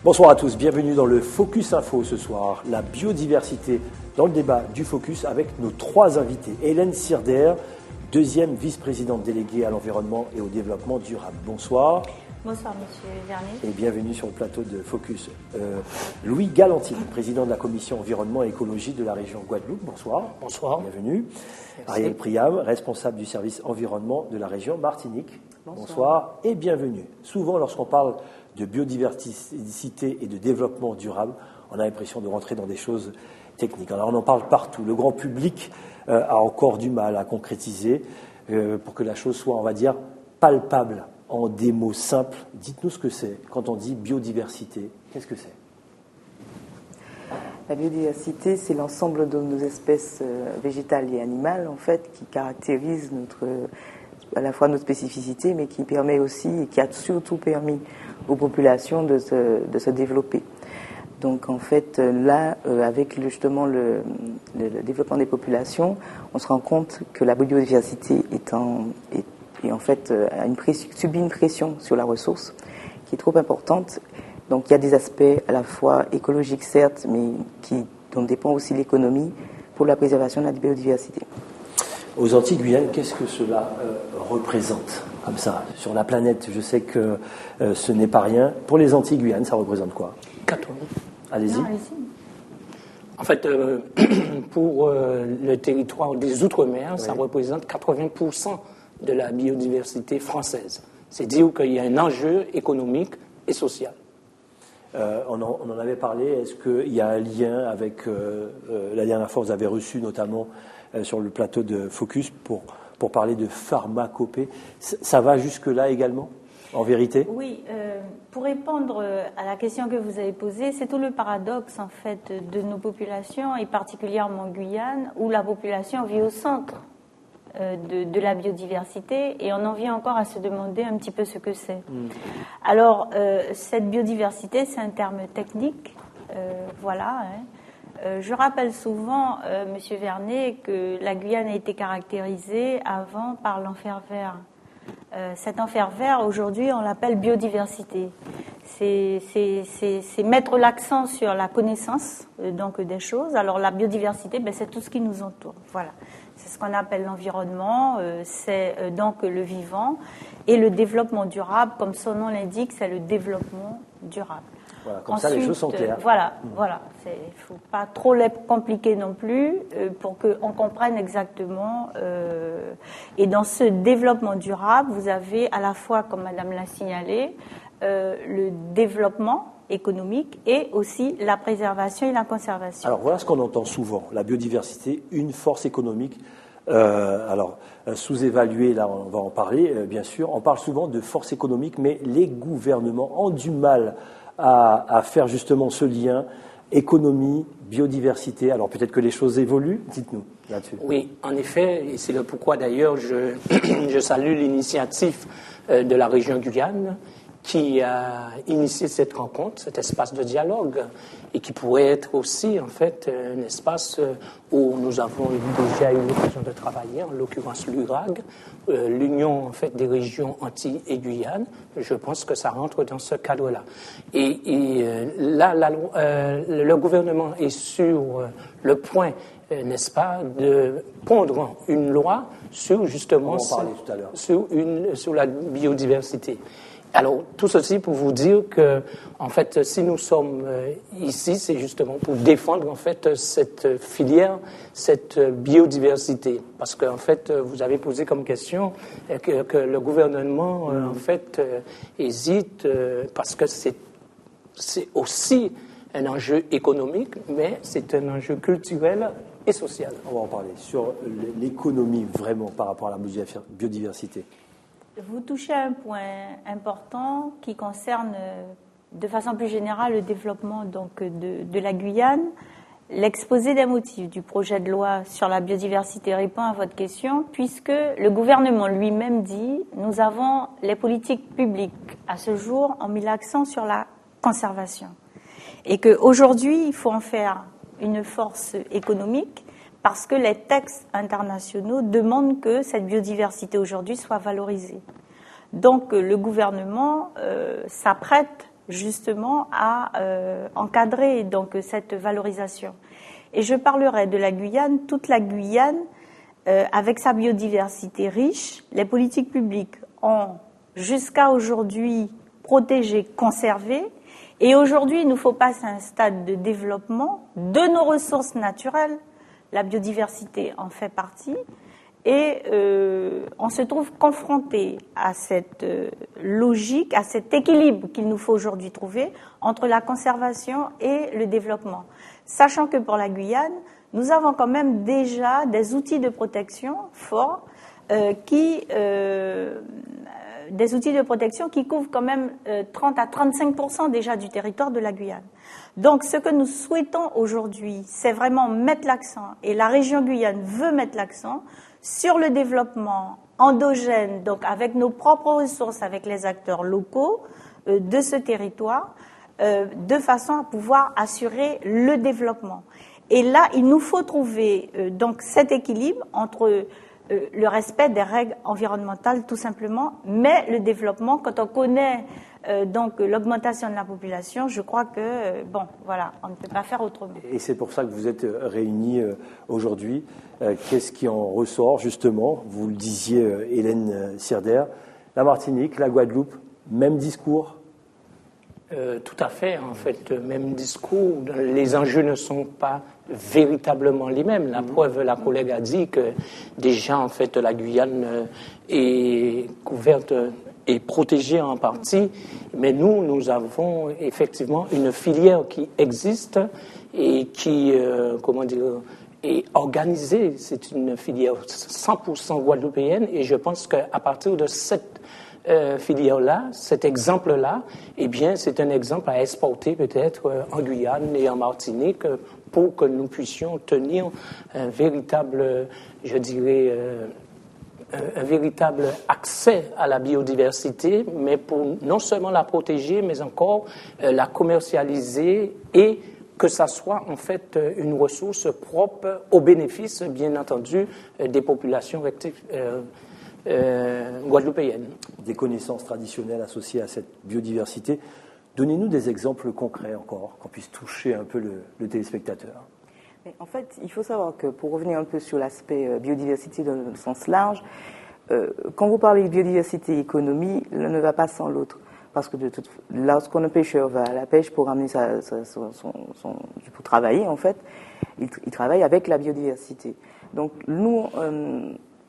Bonsoir à tous, bienvenue dans le Focus Info ce soir, la biodiversité dans le débat du Focus avec nos trois invités. Hélène Sirder, deuxième vice-présidente déléguée à l'environnement et au développement durable. Bonsoir. Bonsoir Monsieur Vernet. Et bienvenue sur le plateau de Focus. Louis Galantine, président de la commission environnement et écologie de la région Guadeloupe. Bonsoir. Bonsoir. Bienvenue. Merci. Ariel Priam, responsable du service environnement de la région Martinique. Bonsoir. Bonsoir et bienvenue. Souvent, lorsqu'on parle de biodiversité et de développement durable, on a l'impression de rentrer dans des choses techniques. Alors on en parle partout. Le grand public a encore du mal à concrétiser pour que la chose soit, on va dire, palpable. En des mots simples, dites-nous ce que c'est. Quand on dit biodiversité, qu'est-ce que c'est ? La biodiversité, c'est l'ensemble de nos espèces végétales et animales, en fait, qui caractérise à la fois notre spécificité, mais qui permet aussi, et qui a surtout permis aux populations de se développer. Donc, en fait, là, avec justement le développement des populations, on se rend compte que la biodiversité et en fait subit une pression sur la ressource qui est trop importante. Donc il y a des aspects à la fois écologiques certes, mais dont dépend aussi l'économie pour la préservation de la biodiversité. Aux Antilles-Guyane, qu'est-ce que cela représente comme ça sur la planète? Je sais que ce n'est pas rien. Pour les Antilles-Guyane, ça représente quoi? 80. Allez-y. Non, allez-y. En fait, pour le territoire des Outre-mer, ça représente 80% de la biodiversité française. C'est dire qu'il y a un enjeu économique et social. On en avait parlé. Est-ce qu'il y a un lien avec la dernière fois, vous avez reçu notamment sur le plateau de Focus pour parler de pharmacopée. Ça va jusque-là également, en vérité? Oui, pour répondre à la question que vous avez posée, c'est tout le paradoxe en fait de nos populations, et particulièrement en Guyane, où la population vit au centre de la biodiversité, et on en vient encore à se demander un petit peu ce que c'est. Alors, cette biodiversité, c'est un terme technique, voilà. Je rappelle souvent, Monsieur Vernet, que la Guyane a été caractérisée avant par l'enfer vert. Cet enfer vert, aujourd'hui, on l'appelle biodiversité. C'est mettre l'accent sur la connaissance donc des choses. Alors, la biodiversité, c'est tout ce qui nous entoure. Voilà. C'est ce qu'on appelle l'environnement, c'est donc le vivant. Et le développement durable, comme son nom l'indique, c'est le développement durable. Voilà, comme ensuite, ça, les choses sont claires. Voilà. Il ne faut pas trop les compliquer non plus pour qu'on comprenne exactement. Et dans ce développement durable, vous avez à la fois, comme Madame l'a signalé, le développement économique et aussi la préservation et la conservation. Alors voilà ce qu'on entend souvent, la biodiversité, une force économique. Sous-évaluée, là on va en parler bien sûr. On parle souvent de force économique, mais les gouvernements ont du mal à faire justement ce lien économie, biodiversité. Alors peut-être que les choses évoluent, dites-nous là-dessus. Oui, en effet, et c'est le pourquoi d'ailleurs je salue l'initiative de la région Guyane qui a initié cette rencontre, cet espace de dialogue, et qui pourrait être aussi en fait un espace où nous avons déjà eu l'occasion de travailler, en l'occurrence l'URAG, l'Union en fait des régions Antilles et Guyane. Je pense que ça rentre dans ce cadre-là. Et là, le gouvernement est sur le point, n'est-ce pas, de pondre une loi sur justement sur la biodiversité. Alors, tout ceci pour vous dire que, en fait, si nous sommes ici, c'est justement pour défendre, en fait, cette filière, cette biodiversité. Parce qu'en fait, vous avez posé comme question que le gouvernement, en fait, hésite parce que c'est aussi un enjeu économique, mais c'est un enjeu culturel et social. On va en parler. Sur l'économie, vraiment, par rapport à la biodiversité. Vous touchez à un point important qui concerne de façon plus générale le développement donc, de la Guyane. L'exposé des motifs du projet de loi sur la biodiversité répond à votre question, puisque le gouvernement lui-même dit « Nous avons les politiques publiques à ce jour ont mis l'accent sur la conservation » et qu'aujourd'hui, il faut en faire une force économique parce que les textes internationaux demandent que cette biodiversité aujourd'hui soit valorisée. Donc le gouvernement s'apprête justement à encadrer donc cette valorisation. Et je parlerai de la Guyane, toute la Guyane, avec sa biodiversité riche. Les politiques publiques ont jusqu'à aujourd'hui protégé, conservé. Et aujourd'hui, il nous faut passer à un stade de développement de nos ressources naturelles. La biodiversité en fait partie. Et on se trouve confronté à cette logique, à cet équilibre qu'il nous faut aujourd'hui trouver entre la conservation et le développement. Sachant que pour la Guyane, nous avons quand même déjà des outils de protection forts qui couvrent quand même 30 à 35% déjà du territoire de la Guyane. Donc ce que nous souhaitons aujourd'hui, c'est vraiment mettre l'accent, et la région Guyane veut mettre l'accent sur le développement endogène, donc avec nos propres ressources, avec les acteurs locaux de ce territoire, de façon à pouvoir assurer le développement. Et là, il nous faut trouver donc cet équilibre entre le respect des règles environnementales tout simplement, mais le développement, quand on connaît donc l'augmentation de la population, je crois que, bon, voilà, on ne peut pas faire autrement. Et c'est pour ça que vous êtes réunis aujourd'hui. Qu'est-ce qui en ressort, justement? Vous le disiez, Hélène Sirder, la Martinique, la Guadeloupe, même discours? Tout à fait, en fait, même discours. Les enjeux ne sont pas véritablement les mêmes. La preuve, la collègue a dit que déjà, en fait, la Guyane est couverte et protégée en partie, mais nous avons effectivement une filière qui existe et qui, est organisée. C'est une filière 100% guadeloupéenne, et je pense qu'à partir de cette filière-là, cet exemple-là, eh bien, c'est un exemple à exporter peut-être en Guyane et en Martinique pour que nous puissions tenir un véritable, je dirais, un véritable accès à la biodiversité, mais pour non seulement la protéger, mais encore la commercialiser, et que ça soit en fait une ressource propre au bénéfice, bien entendu, des populations guadeloupéennes. Des connaissances traditionnelles associées à cette biodiversité. Donnez-nous des exemples concrets encore, qu'on puisse toucher un peu le téléspectateur. Mais en fait, il faut savoir que, pour revenir un peu sur l'aspect biodiversité dans le sens large, quand vous parlez de biodiversité et économie, l'un ne va pas sans l'autre. Parce que lorsqu'un pêcheur va à la pêche pour amener pour travailler, en fait, il travaille avec la biodiversité. Donc nous,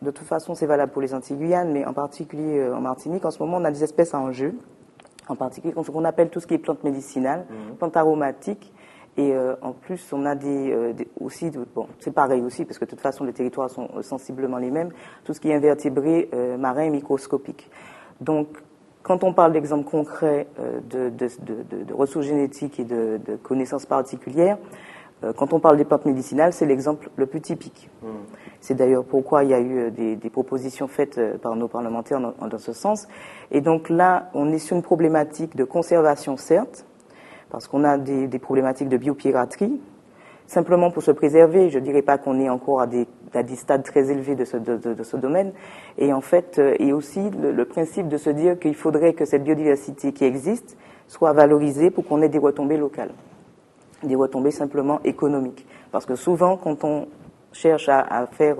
de toute façon, c'est valable pour les Antilles-Guyane, mais en particulier en Martinique, en ce moment, on a des espèces en jeu, en particulier ce qu'on appelle tout ce qui est plantes médicinales, plantes aromatiques, et en plus, on a aussi, bon, c'est pareil aussi, parce que de toute façon, les territoires sont sensiblement les mêmes, tout ce qui est invertébrés, marins et microscopiques. Donc, quand on parle d'exemples concrets de ressources génétiques et de connaissances particulières, quand on parle des plantes médicinales, c'est l'exemple le plus typique. C'est d'ailleurs pourquoi il y a eu des propositions faites par nos parlementaires dans ce sens. Et donc là, on est sur une problématique de conservation, certes, parce qu'on a des problématiques de biopiraterie. Simplement pour se préserver, je ne dirais pas qu'on est encore à des stades très élevés de ce domaine. Et en fait, et aussi le principe de se dire qu'il faudrait que cette biodiversité qui existe soit valorisée pour qu'on ait des retombées locales, des retombées simplement économiques. Parce que souvent, quand on cherche à faire,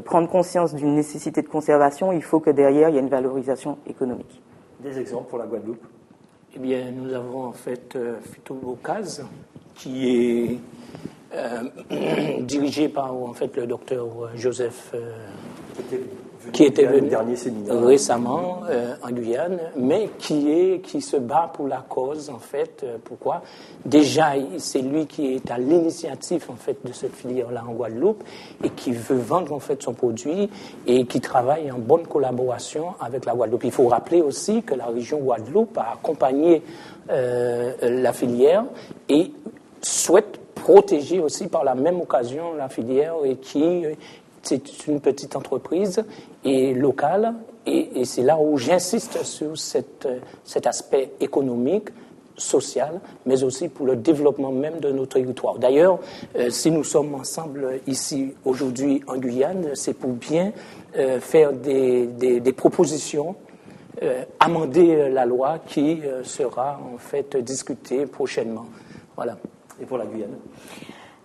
prendre conscience d'une nécessité de conservation, il faut que derrière, il y ait une valorisation économique. Des exemples pour la Guadeloupe? Eh bien, nous avons en fait Phytobocase, qui est dirigé par en fait le docteur Joseph, qui était venu récemment en Guyane, mais qui se bat pour la cause en fait. Pourquoi? Déjà, c'est lui qui est à l'initiative en fait de cette filière-là en Guadeloupe et qui veut vendre en fait son produit et qui travaille en bonne collaboration avec la Guadeloupe. Il faut rappeler aussi que la région Guadeloupe a accompagné la filière et souhaite protéger aussi par la même occasion la filière, et qui c'est une petite entreprise et locale, et c'est là où j'insiste sur cet aspect économique, social, mais aussi pour le développement même de nos territoires. D'ailleurs, si nous sommes ensemble ici aujourd'hui en Guyane, c'est pour bien faire des propositions amender la loi qui sera en fait discutée prochainement. Voilà. Et pour la Guyane?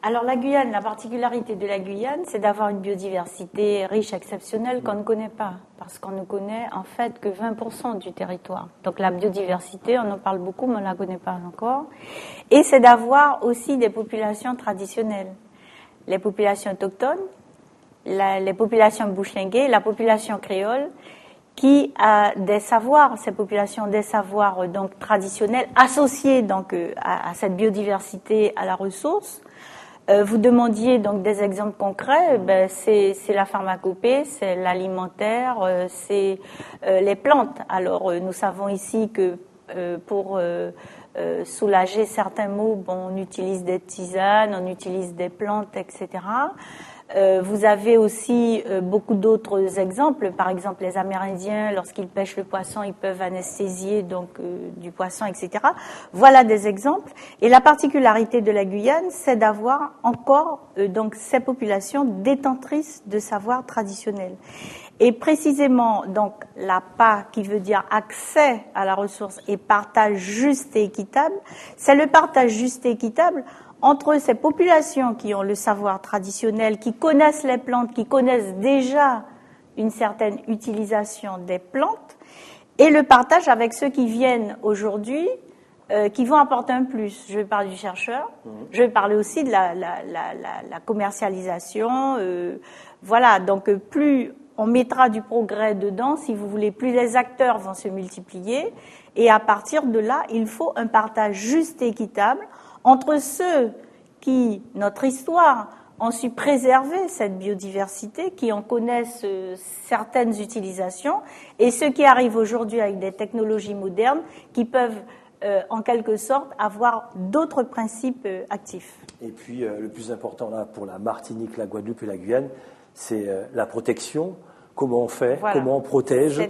Alors la Guyane, la particularité de la Guyane, c'est d'avoir une biodiversité riche, exceptionnelle qu'on ne connaît pas, parce qu'on ne connaît en fait que 20% du territoire. Donc la biodiversité, on en parle beaucoup, mais on ne la connaît pas encore. Et c'est d'avoir aussi des populations traditionnelles, les populations autochtones, les populations bouche-linguée, la population créole, qui a des savoirs, ces populations des savoirs donc traditionnels associés donc à cette biodiversité, à la ressource. Vous demandiez donc des exemples concrets. Ben, c'est la pharmacopée, c'est l'alimentaire, c'est les plantes. Alors nous savons ici que pour soulager certains maux, bon, on utilise des tisanes, on utilise des plantes, etc. Vous avez aussi beaucoup d'autres exemples. Par exemple, les Amérindiens, lorsqu'ils pêchent le poisson, ils peuvent anesthésier donc du poisson, etc. Voilà des exemples. Et la particularité de la Guyane, c'est d'avoir encore donc ces populations détentrices de savoirs traditionnels. Et précisément, donc, la PA, qui veut dire accès à la ressource et partage juste et équitable, c'est le partage juste et équitable entre ces populations qui ont le savoir traditionnel, qui connaissent les plantes, qui connaissent déjà une certaine utilisation des plantes, et le partage avec ceux qui viennent aujourd'hui, qui vont apporter un plus. Je vais parler du chercheur, je vais parler aussi de la commercialisation. Voilà, donc plus on mettra du progrès dedans, si vous voulez, plus les acteurs vont se multiplier, et à partir de là, il faut un partage juste et équitable entre ceux qui, notre histoire, ont su préserver cette biodiversité, qui en connaissent certaines utilisations, et ceux qui arrivent aujourd'hui avec des technologies modernes qui peuvent, en quelque sorte, avoir d'autres principes actifs. Et puis, le plus important là pour la Martinique, la Guadeloupe et la Guyane, c'est la protection. Comment on fait, voilà. Comment on protège,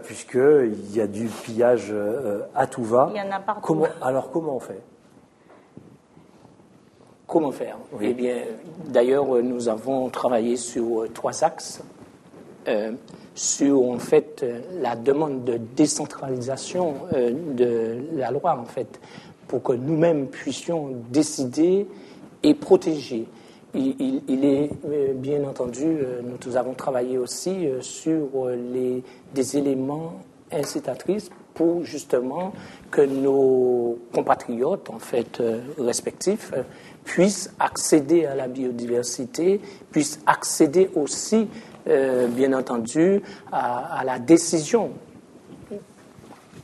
puisqu'il y a du pillage à tout va. Il y en a partout. Alors, comment on fait? Comment faire? Oui. Eh bien, d'ailleurs, nous avons travaillé sur 3 axes. Sur, en fait, la demande de décentralisation de la loi, en fait, pour que nous-mêmes puissions décider et protéger. Il est, bien entendu, nous avons travaillé aussi sur des éléments incitatrices pour, justement, que nos compatriotes, en fait, respectifs, puissent accéder à la biodiversité, puissent accéder aussi, bien entendu, à la décision.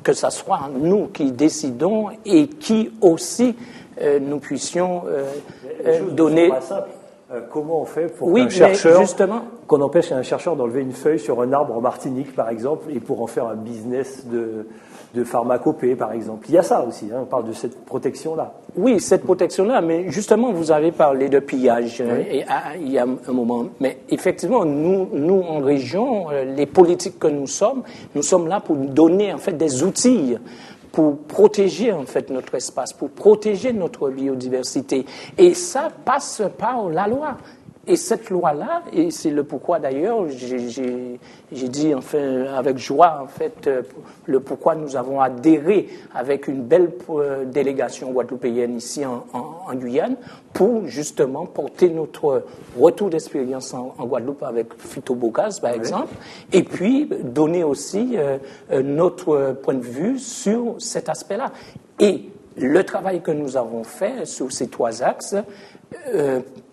Que ce soit nous qui décidons et qui aussi nous puissions donner... Comment on fait pour qu'un chercheur, qu'on empêche un chercheur d'enlever une feuille sur un arbre en Martinique, par exemple, et pour en faire un business de pharmacopée, par exemple? Il y a ça aussi, hein, on parle de cette protection-là. Oui, cette protection-là, mais justement, vous avez parlé de pillage il y a un moment. Mais effectivement, nous en région, les politiques que nous sommes là pour donner en fait des outils pour protéger en fait notre espace, pour protéger notre biodiversité. Et ça passe par la loi. Et cette loi-là, et c'est le pourquoi d'ailleurs, j'ai dit enfin avec joie en fait le pourquoi nous avons adhéré avec une belle délégation guadeloupéenne ici en Guyane pour justement porter notre retour d'expérience en Guadeloupe avec Phytobogaz par exemple, et puis donner aussi notre point de vue sur cet aspect-là. Et le travail que nous avons fait sur ces 3 axes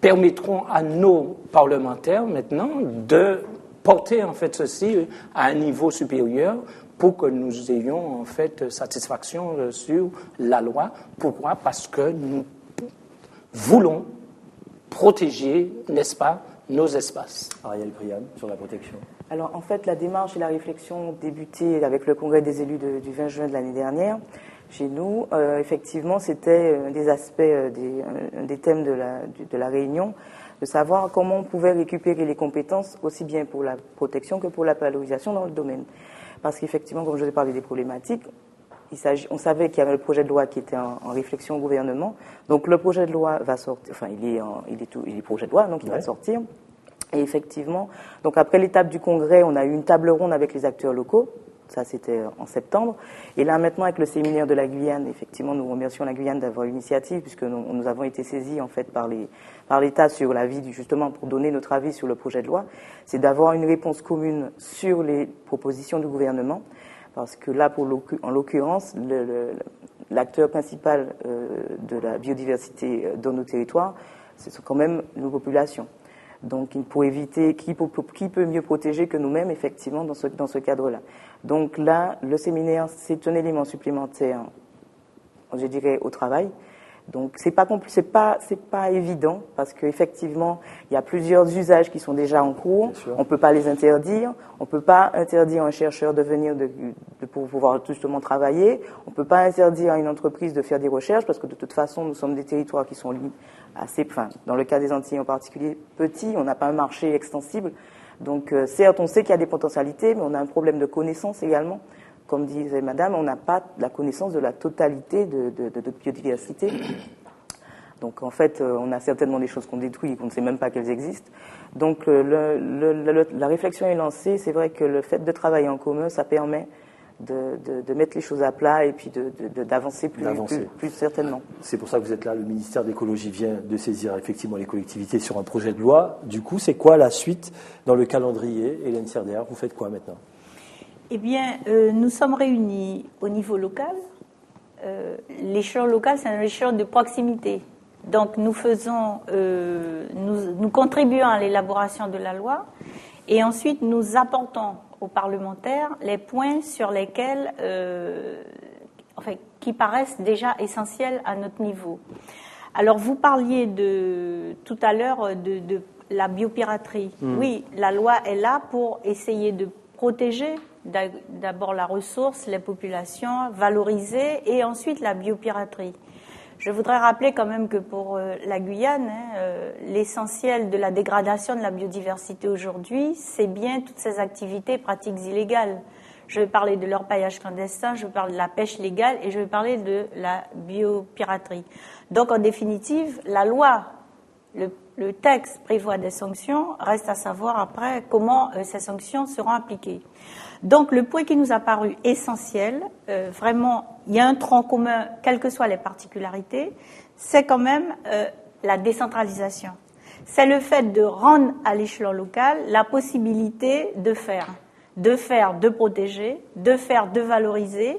permettront à nos parlementaires maintenant de porter en fait ceci à un niveau supérieur pour que nous ayons en fait satisfaction sur la loi. Pourquoi? Parce que nous voulons protéger, n'est-ce pas, nos espaces. Ariel Priam, sur la protection. Alors en fait, la démarche et la réflexion débutée avec le congrès des élus du 20 juin de l'année dernière. Chez nous, effectivement, c'était un des aspects, des thèmes de la réunion, de savoir comment on pouvait récupérer les compétences aussi bien pour la protection que pour la valorisation dans le domaine. Parce qu'effectivement, comme je vous ai parlé des problématiques, on savait qu'il y avait le projet de loi qui était en réflexion au gouvernement. Donc le projet de loi va sortir, enfin il est projet de loi, donc il va sortir. Et effectivement, donc après l'étape du congrès, on a eu une table ronde avec les acteurs locaux. Ça, c'était en septembre. Et là, maintenant, avec le séminaire de la Guyane, effectivement, nous remercions la Guyane d'avoir l'initiative, puisque nous avons été saisis, en fait, par l'État sur l'avis, justement, pour donner notre avis sur le projet de loi. C'est d'avoir une réponse commune sur les propositions du gouvernement. Parce que là, en l'occurrence, l'acteur principal de la biodiversité dans nos territoires, ce sont quand même nos populations. Donc, pour éviter, qui peut mieux protéger que nous-mêmes, effectivement, dans ce cadre-là. Donc là, le séminaire, c'est un élément supplémentaire, je dirais, au travail. Donc, c'est pas évident, parce qu'effectivement, il y a plusieurs usages qui sont déjà en cours. On peut pas les interdire. On peut pas interdire à un chercheur de venir pour pouvoir justement travailler. On peut pas interdire à une entreprise de faire des recherches, parce que de toute façon, nous sommes des territoires qui sont dans le cas des Antilles en particulier, petits. On n'a pas un marché extensible. Donc, certes, on sait qu'il y a des potentialités, mais on a un problème de connaissance également. Comme disait madame, on n'a pas la connaissance de la totalité de biodiversité. Donc, en fait, on a certainement des choses qu'on détruit et qu'on ne sait même pas qu'elles existent. Donc, la réflexion est lancée. C'est vrai que le fait de travailler en commun, ça permet de mettre les choses à plat et puis d'avancer plus certainement. C'est pour ça que vous êtes là. Le ministère de l'Écologie vient de saisir effectivement les collectivités sur un projet de loi. Du coup, c'est quoi la suite dans le calendrier? Hélène Serder, vous faites quoi maintenant? Eh bien, nous sommes réunis au niveau local. L'échelon local, c'est un échelon de proximité. Donc, nous contribuons à l'élaboration de la loi et ensuite nous apportons aux parlementaires les points sur lesquels, qui paraissent déjà essentiels à notre niveau. Alors, vous parliez tout à l'heure de la biopiraterie. Oui, la loi est là pour essayer de protéger d'abord la ressource, les populations, valoriser et ensuite la biopiraterie. Je voudrais rappeler quand même que pour la Guyane, l'essentiel de la dégradation de la biodiversité aujourd'hui, c'est bien toutes ces activités et pratiques illégales. Je vais parler de l'orpaillage clandestin, je vais parler de la pêche légale et je vais parler de la biopiraterie. Donc en définitive, la loi, le texte prévoit des sanctions, reste à savoir après comment ces sanctions seront appliquées. Donc le point qui nous a paru essentiel, vraiment, il y a un tronc commun, quelles que soient les particularités, c'est quand même la décentralisation. C'est le fait de rendre à l'échelon local la possibilité de faire, de protéger, de valoriser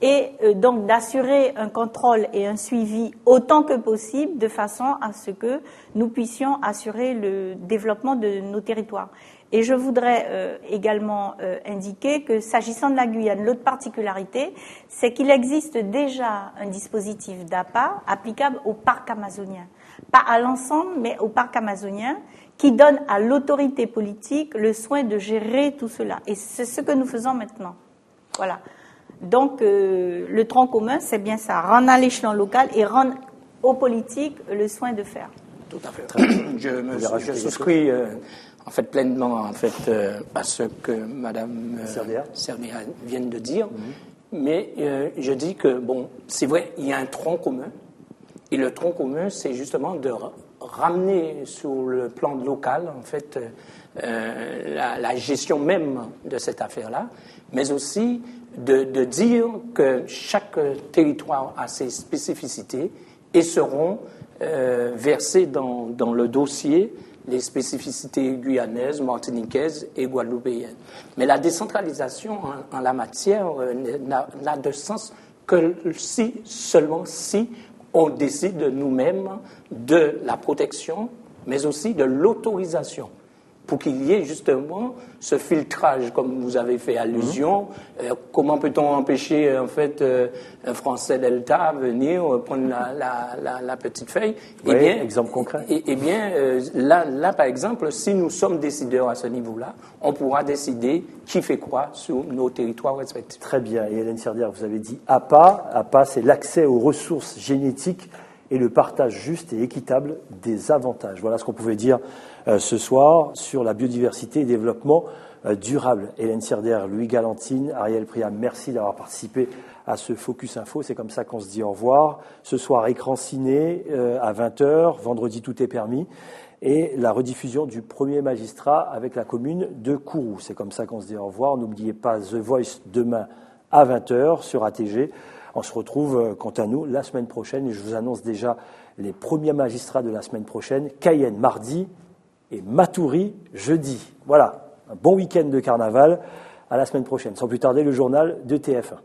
et donc d'assurer un contrôle et un suivi autant que possible de façon à ce que nous puissions assurer le développement de nos territoires. Et je voudrais également indiquer que s'agissant de la Guyane, l'autre particularité, c'est qu'il existe déjà un dispositif d'APA applicable au parc amazonien. Pas à l'ensemble, mais au parc amazonien, qui donne à l'autorité politique le soin de gérer tout cela. Et c'est ce que nous faisons maintenant. Voilà. Donc, le tronc commun, c'est bien ça, rendre à l'échelon local et rendre aux politiques le soin de faire. Tout à fait. Je souscris en fait pleinement à ce que Madame Serder vient de dire, mais je dis que bon, c'est vrai, il y a un tronc commun, et le tronc commun, c'est justement de ramener sur le plan local en fait la gestion même de cette affaire-là, mais aussi de dire que chaque territoire a ses spécificités et seront versées dans le dossier les spécificités guyanaises, martiniquaises et guadeloupéennes. Mais la décentralisation en la matière n'a de sens que seulement si on décide nous-mêmes de la protection, mais aussi de l'autorisation, pour qu'il y ait justement ce filtrage, comme vous avez fait allusion. Comment peut-on empêcher en fait un Français Delta à venir prendre la petite feuille? Oui, exemple concret. Là, par exemple, si nous sommes décideurs à ce niveau-là, on pourra décider qui fait quoi sur nos territoires respectifs. Très bien. Et Hélène Serder, vous avez dit APA. APA, c'est l'accès aux ressources génétiques et le partage juste et équitable des avantages. Voilà ce qu'on pouvait dire ce soir sur la biodiversité et développement durable. Hélène Serder, Louis Galantine, Ariel Priam, merci d'avoir participé à ce Focus Info. C'est comme ça qu'on se dit au revoir. Ce soir, écran ciné à 20h. Vendredi, tout est permis. et la rediffusion du Premier magistrat avec la commune de Kourou. C'est comme ça qu'on se dit au revoir. N'oubliez pas The Voice demain à 20h sur ATG. On se retrouve, quant à nous, la semaine prochaine, et je vous annonce déjà les premiers magistrats de la semaine prochaine. Cayenne mardi et Matoury jeudi. Voilà, un bon week-end de carnaval. À la semaine prochaine. Sans plus tarder, le journal de TF1.